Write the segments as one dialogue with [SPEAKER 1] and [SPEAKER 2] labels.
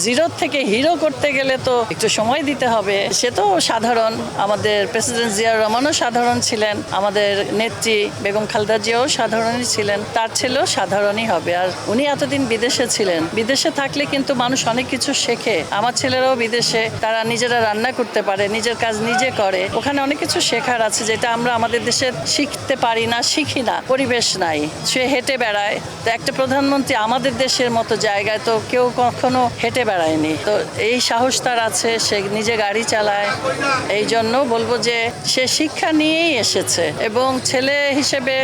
[SPEAKER 1] Zero থেকে hero করতে গেলে তো একটু সময় দিতে হবে। সে তো সাধারণ, আমাদের প্রেসিডেন্ট জিয়াউর রহমানও সাধারণ ছিলেন, আমাদের নেত্রী বেগম খালেদা জিয়াও সাধারণই ছিলেন, তার ছেলেও সাধারণই হবে। আর উনি এতদিন বিদেশে ছিলেন, বিদেশে থাকলে কিন্তু মানুষ অনেক কিছু শেখে। আমার ছেলেরাও বিদেশে, তারা নিজেরা রান্না করতে পারে, নিজের কাজ নিজে করে, ওখানে অনেক কিছু শেখার আছে যেটা আমরা আমাদের দেশে শিখতে পারি না, শিখি না, পরিবেশ নাই। সে হেঁটে বেড়ায়, তো একটা প্রধানমন্ত্রী আমাদের দেশের মতো জায়গায় তো কেউ কখনো হেঁটে বেড়ায়নি, তো এই সাহস তার আছে, সে নিজে গাড়ি চালায়। এই জন্য বলবো যে সে শিক্ষা নিয়েই এসেছে এবং ছেলে হিসেবে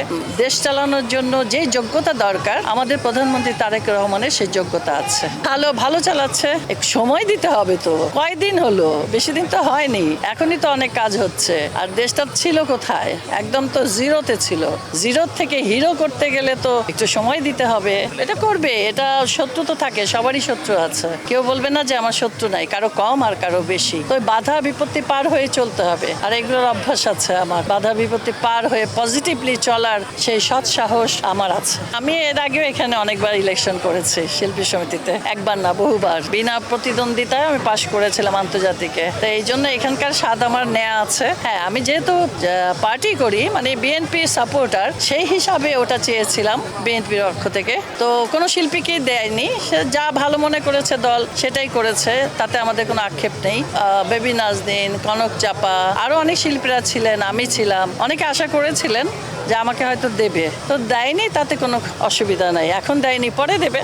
[SPEAKER 1] দেশ চালানোর জন্য যে যোগ্যতা দরকার আমাদের প্রধানমন্ত্রী তারেক রহমানের সেই যোগ্যতা আছে। ভালো ভালো চালাচ্ছে, একটু সময় দিতে হবে। তো কয়দিন হলো, বেশি দিন তো হয়নি, এখনই তো অনেক কাজ হচ্ছে। আর দেশটা ছিল কোথায়, একদম তো জিরোতে ছিল। জিরো থেকে হিরো করতে গেলে তো একটু সময় দিতে হবে। এটা করবে, এটা শত্রু তো থাকে, সবারই শত্রু আছে, কেউ বলবে না যে আমার শত্রু নাই, কারো কম আর কারো বেশি। তো বাধা বিপত্তি পার হয়ে চলতে হবে, আর এগুলোর অভ্যাস আছে আমার। বাধা বিপত্তি পার হয়ে পজিটিভলি চলার সেই সৎ সাহস আমার আছে। আমি এর আগেও এখানে অনেকবার ইলেকশন করেছি শিল্পী সমিতিতে, একবার না বহুবার, বিনা প্রতিদ্বন্দ্বিতায় আমি পাশ করেছিলাম আন্তর্জাতিকে। তো এই জন্য এখানকার স্বাদ আমার নেওয়া আছে। হ্যাঁ, আমি যেহেতু পার্টি করি, মানে বিএনপি সাপোর্টার, সেই হিসাবে ওটা চেয়েছিলাম বিএনপির পক্ষ থেকে। তো কোনো শিল্পীকেই দেয়নি, সে যা ভালো মনে করেছে দল সেটাই করেছে, তাতে আমাদের কোনো আক্ষেপ নেই। বেবি নাজনীন, কনক চাপা, আরো অনেক শিল্পীরা ছিলেন, আমি ছিলাম, অনেকে আশা করেছিলেন যে আমাকে হয়তো দেবে, তো দেয়নি, তাতে কোনো অসুবিধা নাই। এখন দেয়নি, পরে দেবে।